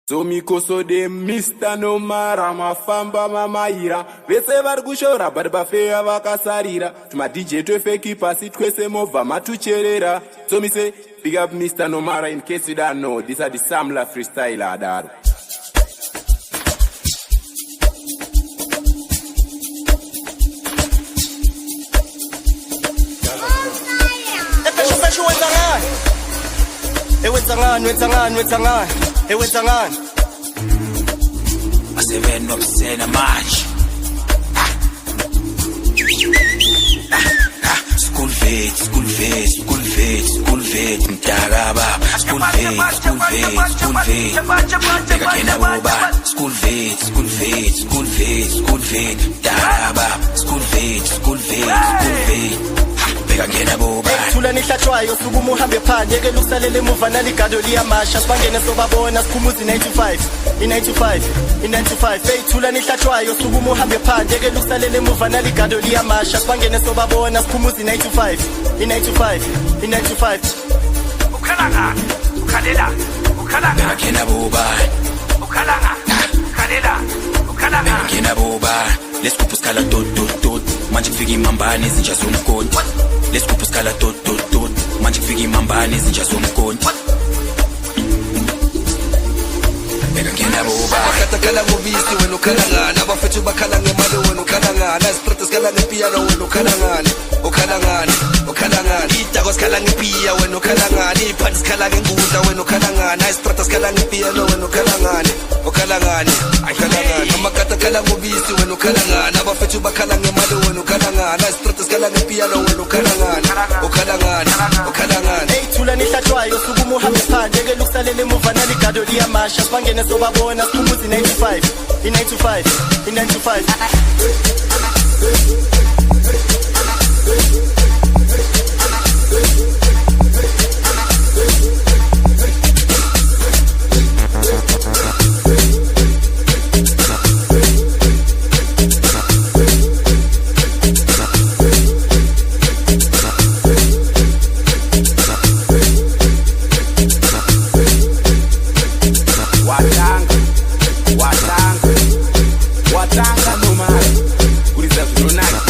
So mikoso de Mr. Nomara mafamba mamaira vese vari kushora but bafeya vakasarira tuma DJ twefeki pasi twese movha matucherera. So me say big up Mr. Nomara. In case you don't know, these are the Samla freestyler dad. Ewenzangani Maseveno msena manje School vet mtaraba School vet Teka kena boba School vet mtaraba School vet Begangena boba Thula nihlatshwayo sukumu uhambe phandle ke lusalele emuva naligado liyamasha sibangene sobabona sikhumuzi 95 hey thula nihlatshwayo sukumu uhambe phandle ke lusalele emuva naligado liyamasha sibangene sobabona sikhumuzi 95 ukhalanga begangena boba begangena boba lesikuphu skala tot manje kufika imambane izinja zomkoti lesikuphu skala tot manje kufika imambane izinja zomkoti begangena boba akatakala ngobisi wena ukhalangana abafethu bakhala ngemali wena ukhalangana izitrate sikhala ngepiano wena ukhalangana idako sikhala ngepiya wena ukhalangana iphansi sikhala ngengudla wena ukhalangana izitrate sikhala ngepiano wena ukhalangana amakatakala ngobisi wena ukhalangana abafethu bakhala ngemali wena ukhalangana izitrate sikhala ngepiano wena ukhalangana hey thula nihlatshwayo sukumu uhambe phandle ke lusalele emuva naligado liyamasha sibangene sobabona sikhumuzi 95 Watanga Nomara kuriza zvinonaka.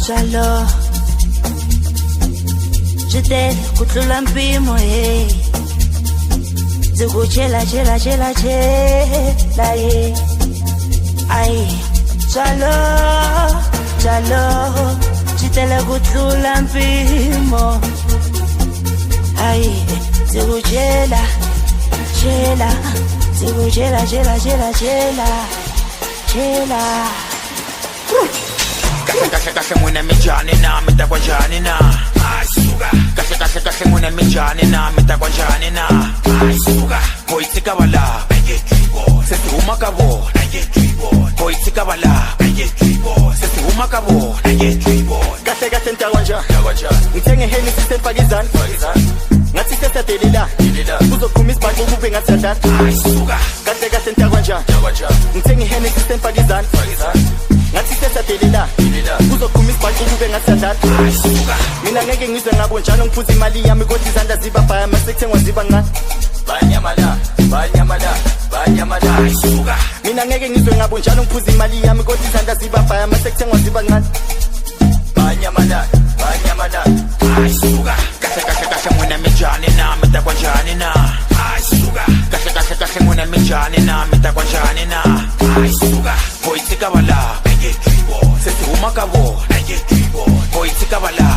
Jalo Jete kutlula mpimo hey Zikuchela chela hey Ay Jalo Jitele kutlula mpimo Ay Zikuchela Kahle mwena mijani na mitakwa jani na Kahle mwena mijani na mitakwa jani na Suga, koitika wala, sesi umakabo, koitika wala, sesi umakabo, kahle kahle ntakwanja ngithenge heni sisefakizana ngathi sesatelela uzoqhuma isibhaxu kube ngasadala kahle kahle ntakwanja ngithenge heni sisefakizana ngathi sesatelela uzoqhuma isibhaxu kube ngasadala mina ngeke ngizwe ngabo njalo ngiphuza imali yami kodwa izandla ziba bhaya masekuthengwa ziba ngani banyamala mina ngeke ngizwe ngabo njalo ngiphuza imali yami kodwa izandla ziba bhaya masekuthengwa ziba ngani banyamala suga kahle mwena mijani na mitakwa njani na suga kahle mwena mijani na mitakwa njani na suga koitika wala sesi umakabo koitika wala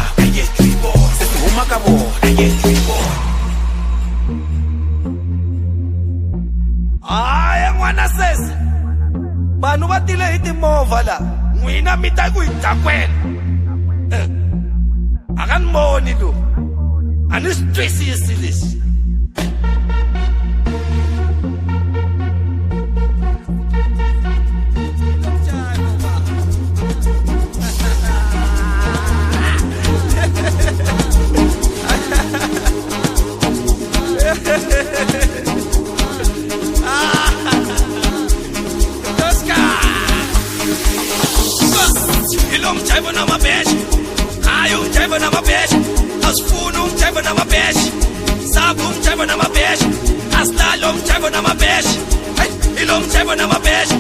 sesi umakabo Aya ngwana sesi vanhu va tile hi timovha la n'wina mi ta ku hi tsakwela a ka ni voni lo a ni swi twisisi leswi Umjaivo na mabeshi, ayo umjaivo na mabeshi, asfunu umjaivo na mabeshi, sabu umjaivo na mabeshi, aslalo umjaivo na mabeshi, ilo umjaivo na mabeshi,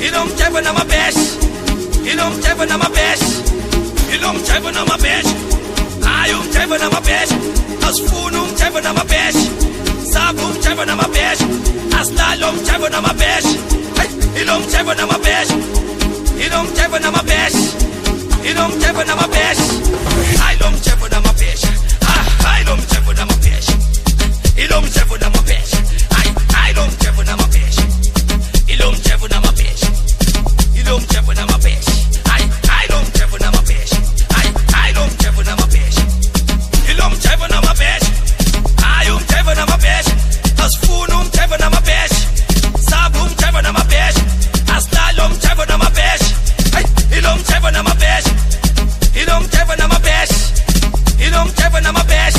ilo umjaivo na mabeshi, ilo umjaivo na mabeshi, ilo umjaivo na mabeshi, ayo umjaivo na mabeshi, asfunu umjaivo na mabeshi, sabu umjaivo na mabeshi, aslalo umjaivo na mabeshi, ilo umjaivo na mabeshi. You don't ever know my best. You don't ever know my best. I don't ever know my best. I don't ever know my best. You don't ever know my best. I don't ever know my best. You don't ever know my best. You don't ever know my best. I don't ever know my best. I don't ever know my best. You don't ever know my best. I don't ever know my best. As fool don't ever know my best. Sabum ever know my best. As talum ever know my best. You don't ever know my best. You don't ever know my best. You don't ever know my best.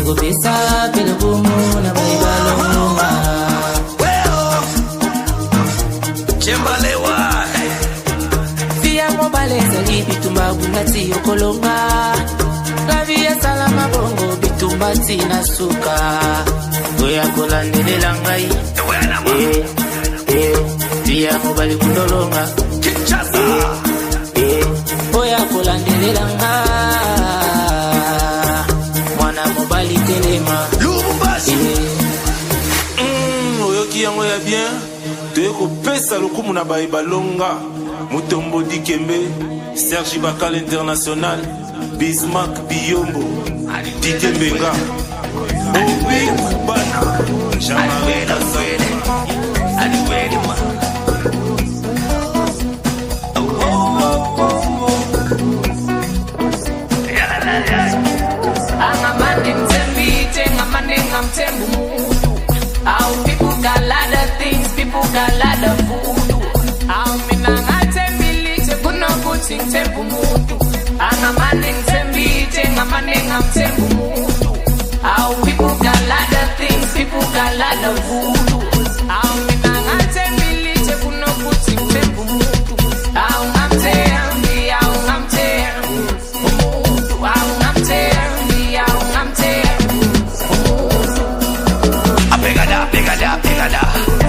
Sigupisa pilugumu na baibalonga Chembalewa Via mobile zali bitumba bunati yokolonga La via salama bongo bitumba tina suka Goya kolandelela ngai Via mobile kundolonga Kinshasa Goya kolandelela ngai Mwana mobile telema Lubumbashi Oyoki yango ya bien Teko pesa lokumu na baibalonga Mutombo Dikembe Serge Bakal International Bismarck Biyombo Dikembenga Obi Kubana Jean-Marie Lassane Aliwele ma People got a lot of things, people got a lot of food. Tembu mutu Angamaneng tembite Ngamaneng tembu mutu People got a lot of things People got a lot of voodoo Minanga tembilite Kuno puting tembu mutu Ngamtembi Ngamtembi Mutu Ngamtembi Ngamtembi Apegada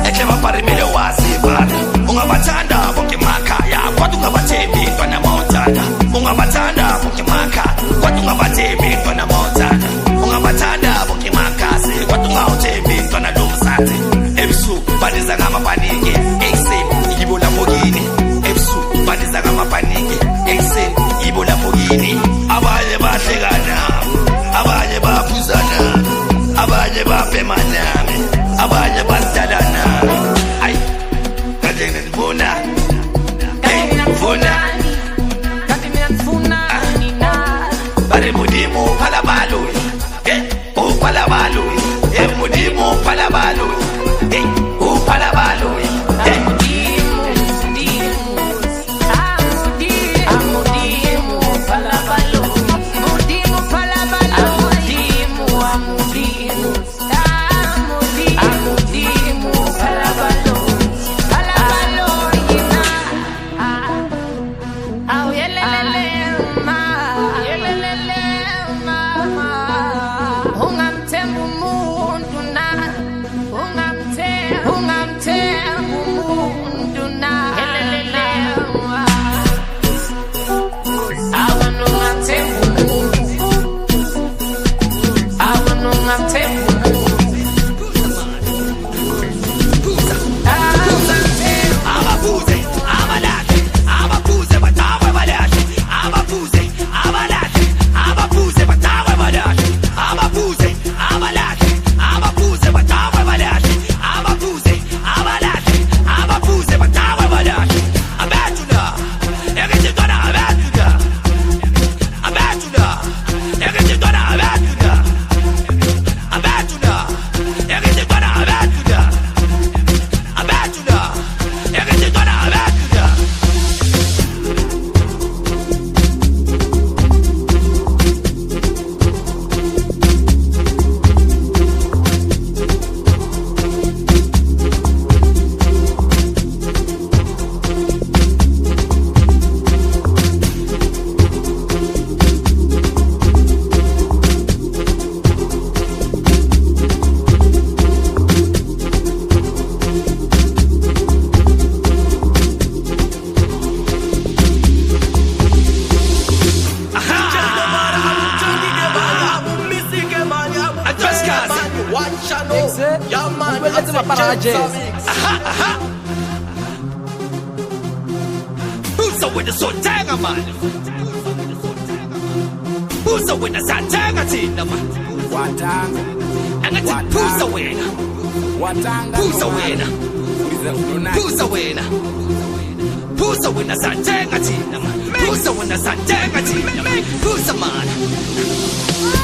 Ekleva parimile wasibana Ungabatanda bonke makaya Kwatu ngabatembi Twana mautana Ungabatanda bonke maka Kwatu ngabatembi Twana mautana Ungabatanda bonke makase Kwatu ngautembi Twana lumsate Ebisu baniza ngama panike Exen Ibola mogini Ebisu baniza ngama panike Exen Ibola mogini Abanye bahlekana Abanye baphuzana Abanye baphemaname Abanye badalana Ay Kadene nibona Bare mudimu palabalo o palabalo mudimu palabalo o palabalo Who's with the Sotanga man? Who's with the Santanga team? Watanga. And who's the winner? Watanga. Who's the winner? Who's the winner? Who's the winner? Santanga team. Who's the winner? Santanga team. Who's the man?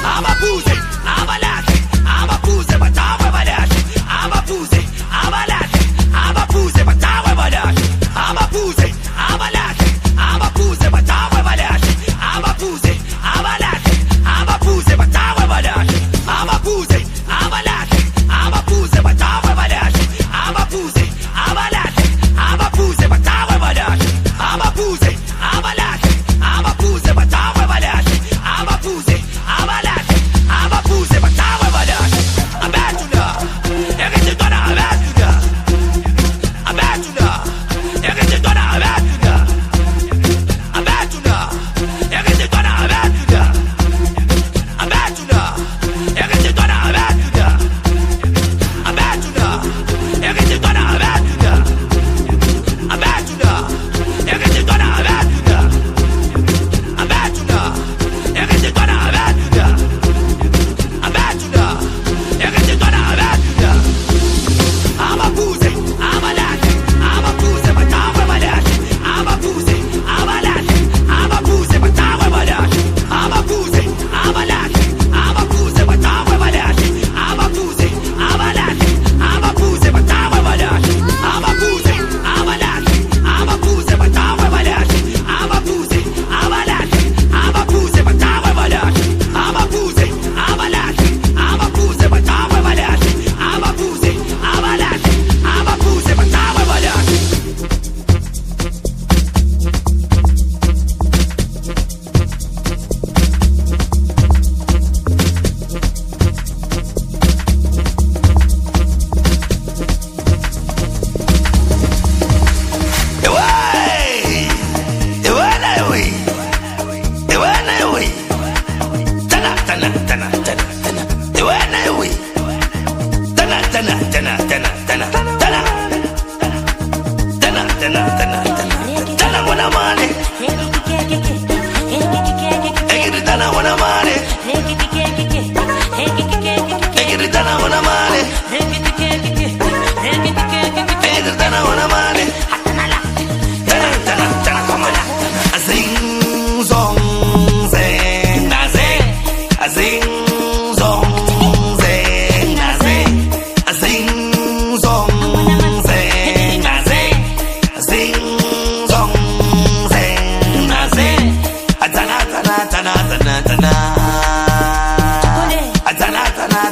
I'm a boozy. I'm a latte. I'm a boozy, but I'm a latte. I'm a boozy. I'm a latte. I'm a boozy, but I'm a latte. I'm a boozy. I'm a latte. I'm a boozy, but I'm a latte. I'm a boozy. I'm a latte. I'm a boozy, but I'm a latte. I'm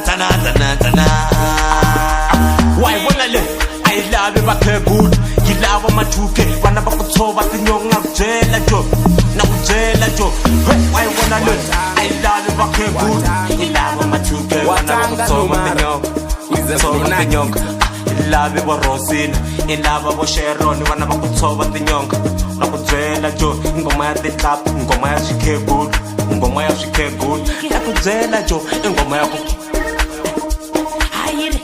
tana. Why wanna let I love you back good. You love my tuke. Wanna back to over the young jela job. Now jela job. Why wanna let I love you back good. You love my tuke. Wanna back to over the young. With the young. Love you Rosin, in love of Sharon, one of the top of the young. Nakujela Joe, Ngomaya the tap, Ngomaya she care good, Ngomaya she care good. Nakujela Joe, Ngomaya. Hide it,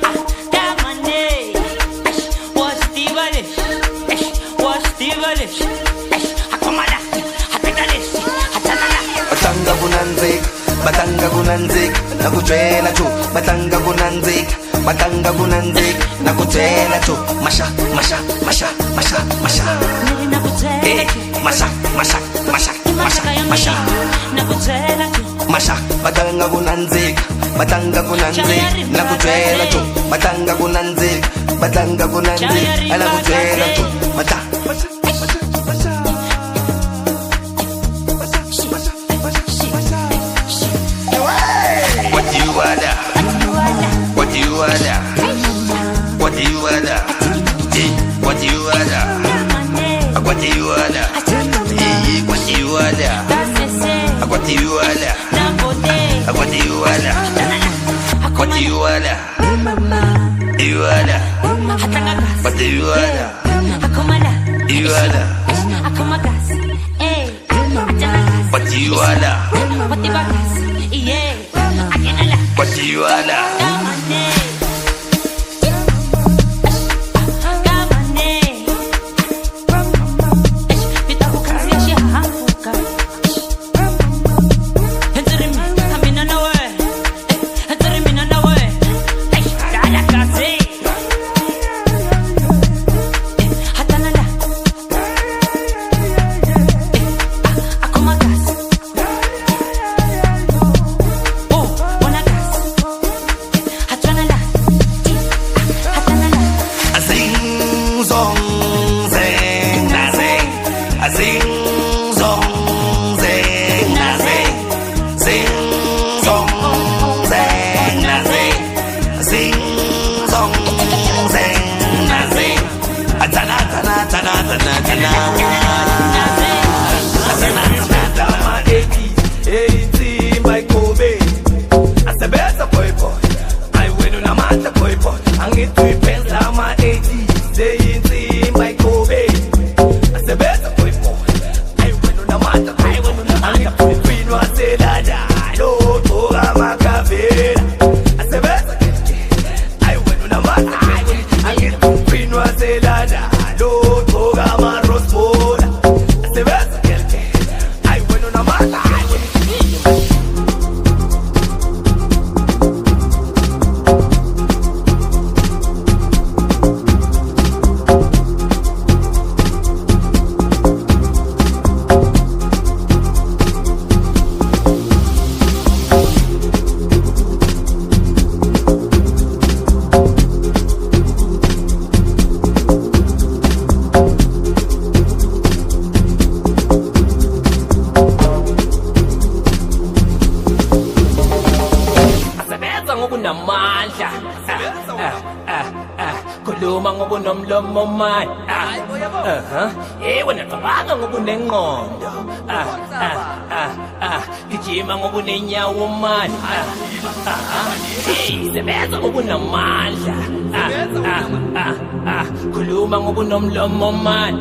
come on, what's the vanish? What's the vanish? Akomala, Hatakalis, Hatanala. Batanga gunanzik, nakujela tu. Batanga gunanzik, nakujela tu. Masha. Eh, masha. Masha, batanga gunanzik, nakujela tu. Batanga gunanzik, nakujela tu. Mata. What do you wanna? What do you wanna? What do you wanna? What do you wanna? What do you wanna? What do you wanna? What do you wanna? What do you wanna? What do you wanna? You wanna? What do you wanna? You wanna? What do you wanna? What do you wanna? Gijima ngokunenyawo man. Sebenza ngokunamandla. Khuluma ngokunomlomo man.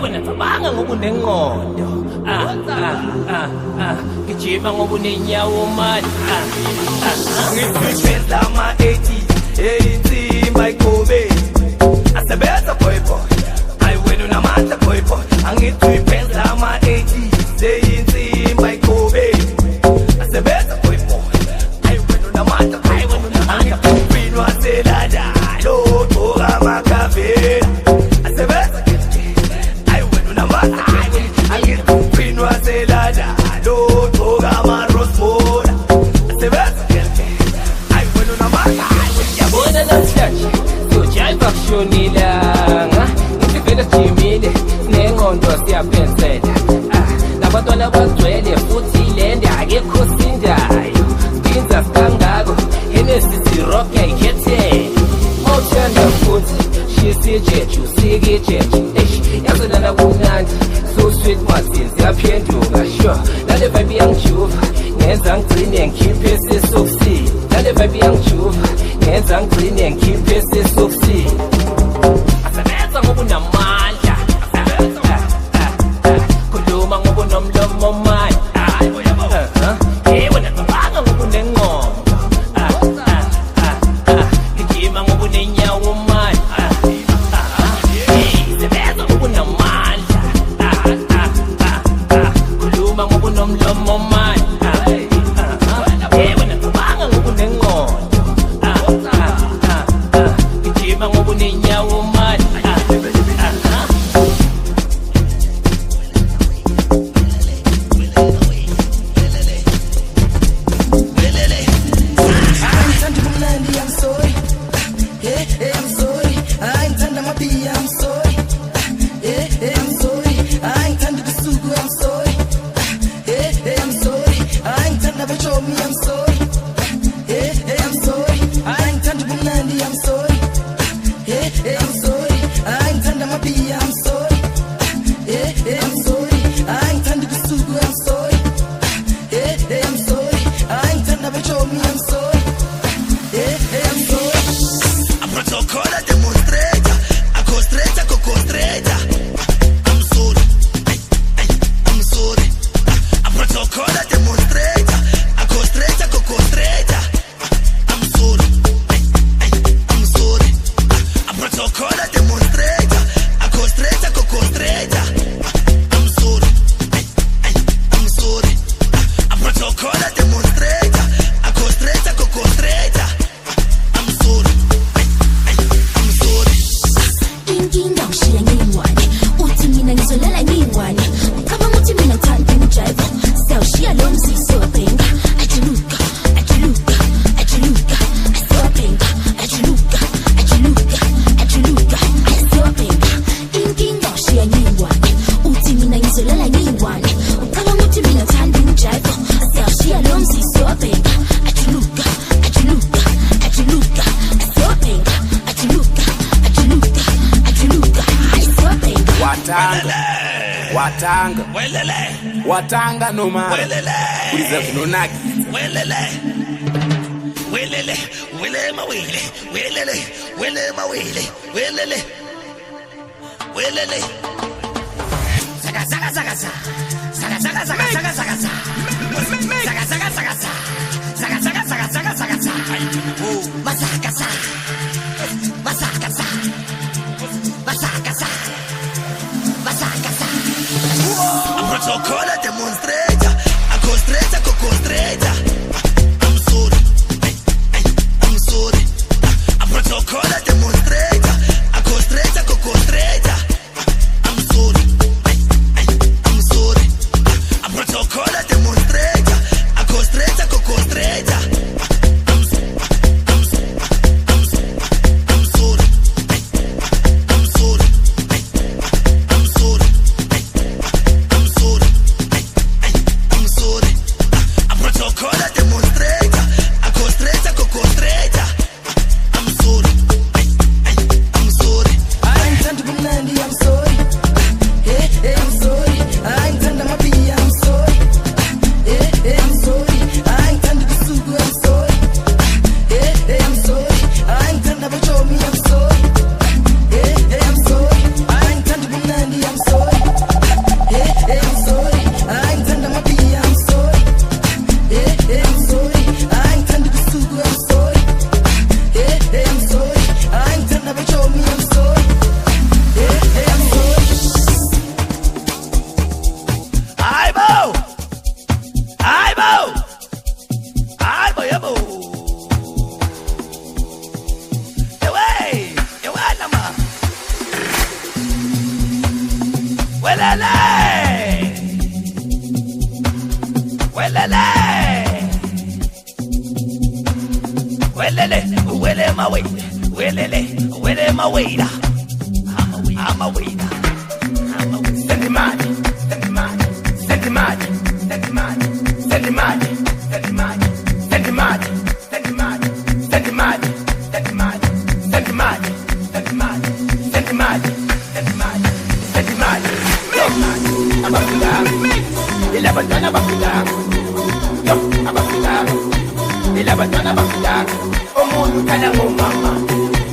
Wena cabanga ngokunengqondo. Gijima ngokunenyawo man. Ngiphenza ama-80 mayikobe. Asebenza boy. Ay wena unamandla boy. Angithi uyiphenza ama-80 mayikobe. Asebenza boy. Ay wena unamandla boy. Angithi waselada lo toga makavela. Asebenza ay wena unamandla. Angithi waselada lo toga marosmola. Asebenza ay wena unamandla. Yabona namhlanje sojayiva kushonilanga. Ngivele Jimile nengqondo siyapensela. Nabantwana bagcwele futhi ekhosindayo Inza skangako Hennessy rock yayikhethele Mawuthanda futhi Shisi jeju siki jeju Yazolana kumnandi So sweet Martins yaphenduka sure Lale vibe yangijuva Ngenza ngigcine ngikhiphe sesokisi Lale vibe yangijuva Ngenza ngigcine ngikhiphe sesokisi Asebenza ngobunamandla Khuluma ngobunomlomo manje wena cabanga ngobunengqondo Gijima ngobunenyawo manje Sebenza ngobunamandla Khuluma ngobunomlomo manje wena cabanga ngobunengqondo Gijima ngobunenyawo manje Watanga no mara Uliza vinonaki Welele mawele Welele mawele Saga saga saga saga Saga saga saga saga saga Saga saga saga saga Saga saga saga saga saga saga Masaka saga Masaka saga Masaka saga Masaka saga A protocola demonstrata A costretta co costretta I'm sorry I'm sorry A protocola demonstrata A costretta co costretta I'm sorry I'm sorry A protocola demonstrata A costretta co costretta I'm sorry I'm sorry I'm sorry I'm sorry Protocola demonstrata, a costretta co costretta. I'm sorry, I'm sorry. I intend to be Nandi, I'm sorry. Hey, I'm sorry. I intend to be, I'm sorry. Hey, I'm sorry. I intend to be Sugu, I'm sorry. Hey, I'm sorry. I intend to be Chomi, I'm sorry. Hey, I'm sorry. I intend to be Nandi, I'm sorry. Hey, I'm sorry. I intend to be, I'm sorry. Hey, I'm sorry. I intend to be Sugu, I'm sorry. Hey, I'm sorry. I intend to be Chomi, I'm sorry. Hey, I'm sorry. Aibo, yabo. Ewe, nama. Welele. Wele my way. Wele my way. I'm a waiter. Send the money. send the money, send the money, send the money, send the money, send the money, send the money, send the money, send the money, send the money, send the money, send the money. Yo, Abafilabo, 11 ton Abafilabo. Yo, Abafilabo, 11 ton Abafilabo. Omunyu kala ngomama,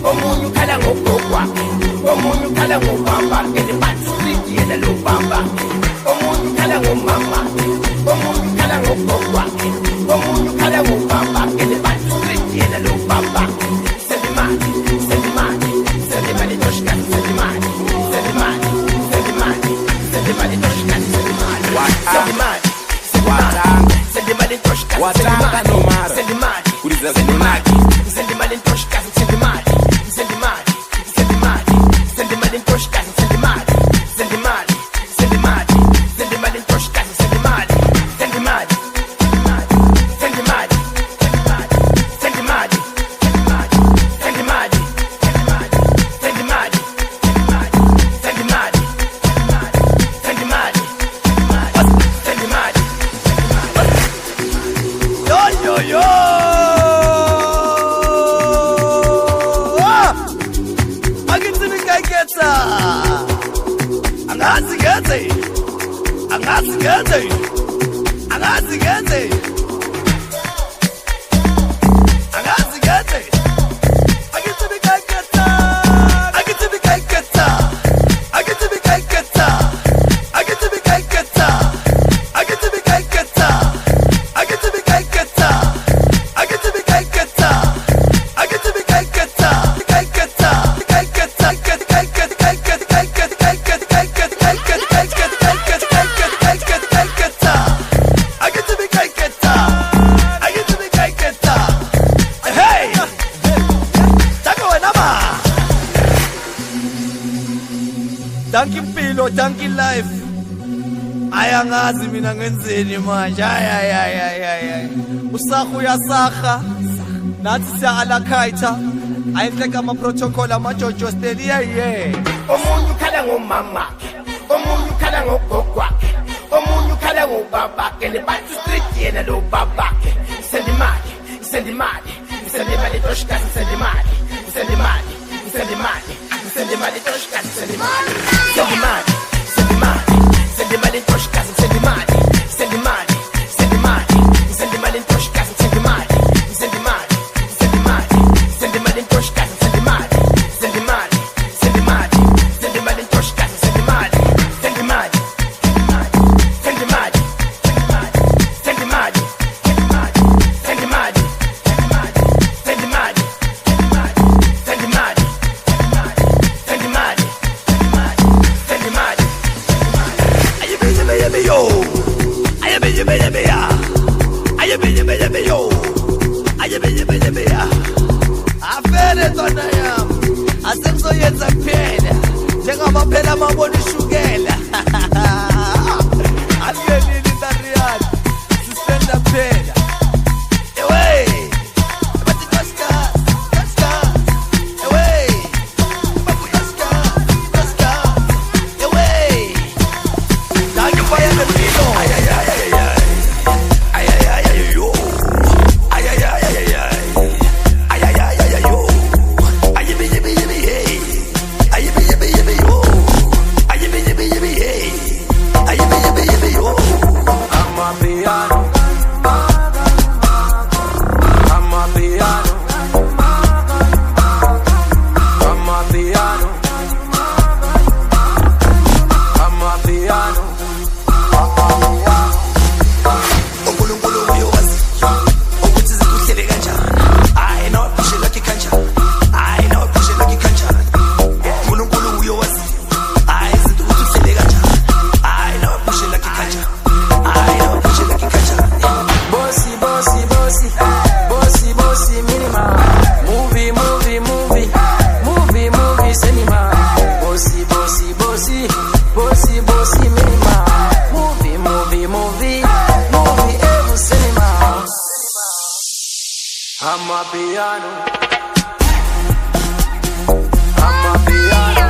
omunyu kala ngokokwa, omunyu kala ngobaba, ene street yena lo baba. Omunyu kala ngomama, omunyu kala ngokokwa, omunyu kala ngobaba, ene street yena lo baba. Send the money, send the money, send the money, Toshka, send the money, send the money, send the money, send the money, Toshka, send the money, send the money, send the money, Toshka, send the money, send the money, send the money. Send the money in Toshka, send the money, send the money, send the money, send the money in Toshka, send the money, send the money, send the money, send the money in Toshka, send the money, send the money, send the money, send the money, send the money, send the money, send the money, send the money, send the money, send the money. Yo yo yo. Danke Pilo, danke life. Ayangazi mina ngenzeni manje. Ay. Usakhu uyasakha. Nathi siyala khaitha. Ayifeka ama protocol ama Jojo style yeah. Omunyu khala ngomama, omunyu khala ngogogwa, omunyu khala ngobaba, ene street yena lo baba. Send the money, send the money, send the money, Toshka, send the money, send the money, send the money, send the money, Toshka, send the money, send the money, send the money, send the money, Toshka, send the money, send the money, send the money, send the money, Toshka, send the money, send the money, send the money, send the money, Toshka, send the money, send the money, send the money, send the money, Toshka, send the money, send the money, send the money, send the money, send the money, send the money, send the money, send the money, send the money. Aye baby yo, aye baby ya, aye baby yo, aye baby ya. Afere tona yam, asemzoyenza kuphela, njengoba phela mabona ishukela. Aliyelini Darian, suspenda phela. Away. But Toshka. Away. But Toshka. Away. Thank you for your video. Ay yo. Ay yo. Ay baby hey. Ay baby yo. Ay baby hey. Ay baby yo. I'm a piano. I'm a piano. I'm a piano. I'm a piano. uNkulunkulu uyowazi ukuthi zikuhlele kanjani. I know pushela kanjani. I know pushela kanjani. uNkulunkulu uyowazi izinto ukuthi uhlele kanjani. I know pushela kanjani. I know pushela kanjani. Bossy, bossy, bossy, bossy, bossy, minima. Movie, movie, movie, movie, movie, cinema. Bossy, bossy, bossy, bossy, bossy, minima. Movie, movie, movie, movie, every cinema. I'm a piano. I'm a piano.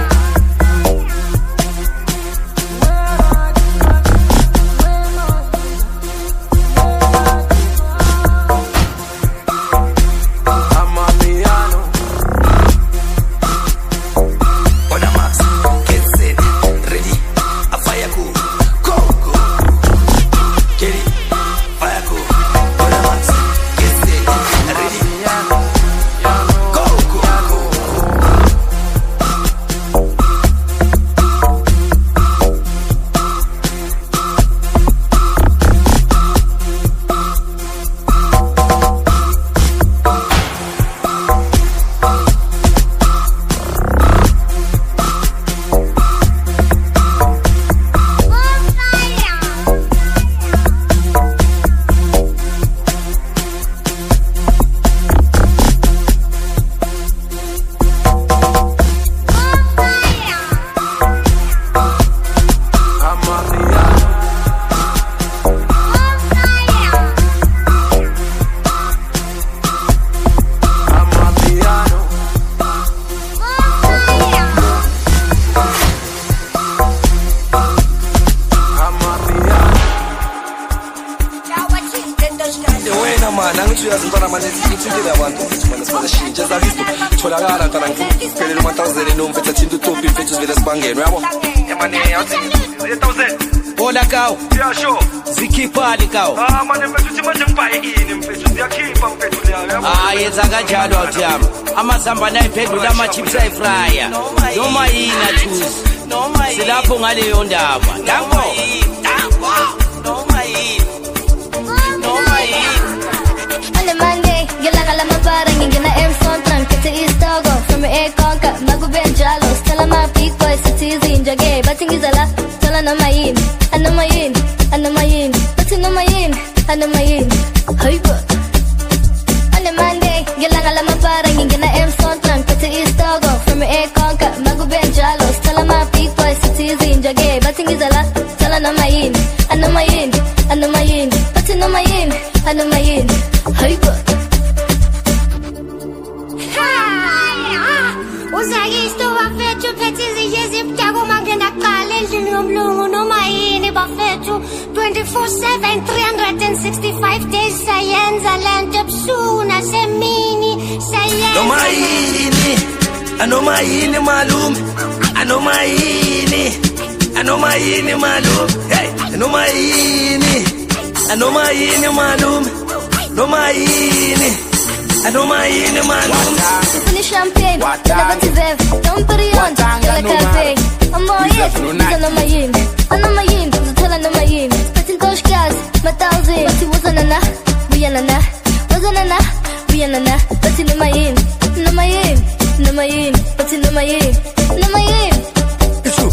wena mana ngithi uyazintwana manje sithintile abantu manje sibashintsha zavisto tholakala ntwana ngiphelele 1000 nomphethe thinta utopi mfethu sivele sibangene uyabo yamane yathi 1000 Bola kaw. Yeah, sure. Zikhipha kaw. Manje mfethu uthi manje ngibhaye ini mfethu siyakhipha mfethu leyo. Yenza kanjalo awuthiyami. Amazamba nayiphendula ama chips ayifrya. Noma yini athusi. Noma yini. Silapho ngaleyo ndaba. Danko. Danko. Noma yini. Noma yini. On a Monday, gilanga la mabara ngingena emsonto ngithe istogo from ekonka makube njalo stella my big boy cities injage bathi ngizala thala noma yini anoma yini anoma yini bathi noma yini anoma yini hayibo. On a Monday, gilanga la mabara ngingena emsonto ngithe istogo from ekonka makube njalo stella my big boy cities injage bathi ngizala thala noma yini anoma yini anoma yini bathi noma yini anoma yini hayibo. Uzayisto bafethu phethe iziyezi ibudako mangena kuqala endlini yomlungu noma yini bafethu 24/7 365 days sayenza lento ebusuku nasemini sayenza noma yini anoma yini malume anoma yini anoma yini malume hey anoma yini anoma yini malume noma yini anoma yini malume. Finish champagne, never to vev. Don't put it on, you're like cafe. I'm all yes, anoma yini anoma yini tell anoma yini Patin tosh gas, my thousand. But it wasn't enough, we ain't enough. Wasn't enough, we ain't enough. But it noma yini noma yini noma yini but it noma yini noma yini. It's true.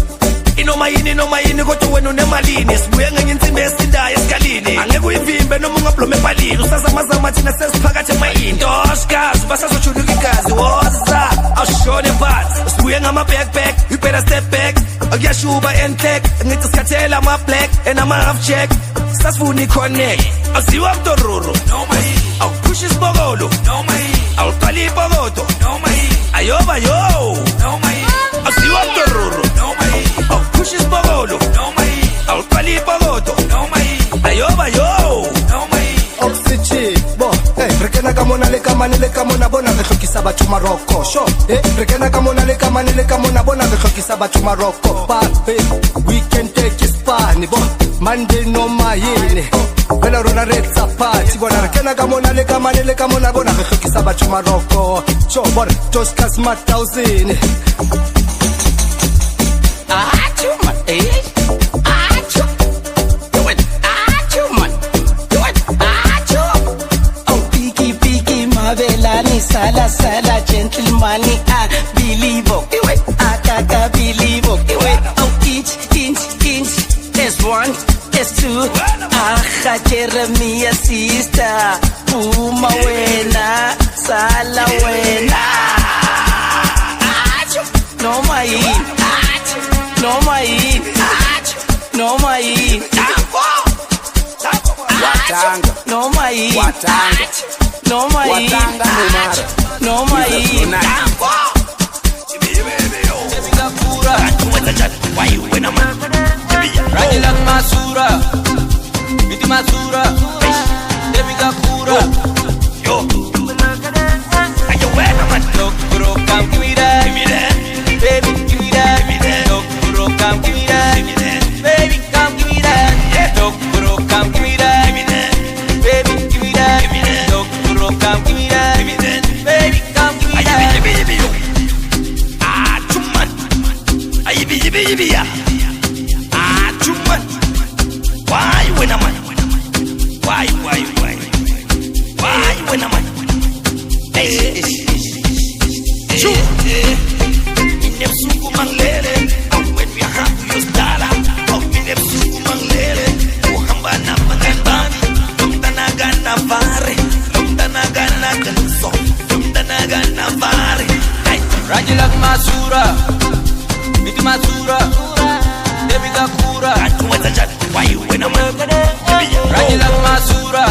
Inoma yini kodwa wena unemalini sibuye ngensimbi esindayo esikalini angeke uyivimbe noma ungablome ebalini usazamazama thina sesiphakathi emayini toshkazi basazojuluka igazi woza awushone phansi sibuye ngama-backpack you better step back akuyashuba entlek ngithi sikhathela ama-black and ama-half check sasifuna i-connect awuziwa mtororo awuphushi isibokolo awuqala ipokoto ayoba yo awuziwa mtororo push is bogolo I'll pali pogoto ayoba yo oxygen bo rekena kamona le kamona bona re hlokisa batho Morocco sho rekena kamona le kamona bona re hlokisa batho Morocco ba we can take Spain bo Monday noma yini bela rona retsa party bona rekena kamona le kamona bona re hlokisa batho Morocco sho bona Toscas ma 1000 Achuma, Achu. Do it, Achuma. Do it, Achu. Oh, Piki, Mavelani, Sala, gentleman, I believe. Do it, Akaka, believe. Do it, oh, inch. S1, S2. Acha, Jeremiah, sister. Uma, wena, Sala, wena. Achu. No, my Noma yini noma yini Watanga noma yini Watanga noma yini noma yini Rajila Masura Biti Masura Debiga Kura Yo Ayo wena man Dokuro come give me that Baby give me that come give me that, baby, come give me that. Dokuro, come give me that, baby, give me that. Dokuro, come give me that, baby, come give me that. Ah, chuman, ayibi ya. Ah, chuman, why when I'm why when I'm hey, chu, inepsuku manglele. Stala, oh, mine suku manglele, uhamba na magandani, lumtanaga na vare, lumtanaga na ganso, lumtanaga na vare. Hey, Rajila Masura, Biti Masura, Debiga Kura. Atuweza jani, why you when I'm Rajila Masura,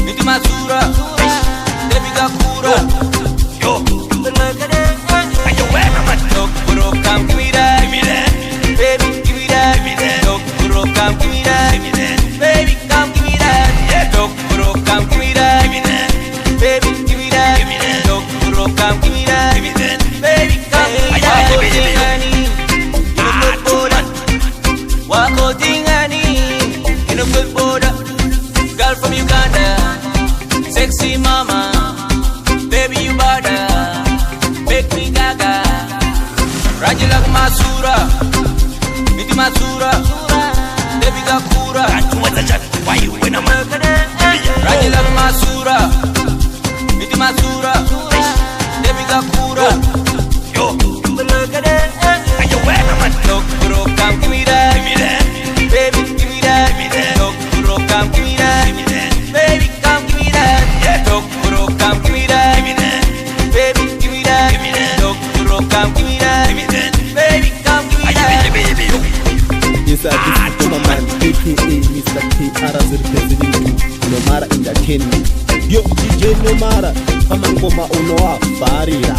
Biti Masura, Debiga Kura. Yo, ayo wena man, Dokuro come give me that. Baby, give me that. Dokuro, come give me that. Baby, come give me that. Dokuro. Girl from Uganda, sexy mama, baby you bada, make me gaga. Rajila Masura, Miti Masura, baby Gakura. Why you when I'm Rajila Masura, Miti Masura, baby Gakura. Yo, ayo when I'm Dokuro, come give me that, baby give me that, Dokuro, come give me that, baby come give me that, Dokuro, come give me that, baby give me that, Dokuro, come give me that, baby come give me that. Yes, I this man, aka Mr. K.R. representing Nomara Entertainment. Yo, DJ Nomara, kama ngoma unoa barira.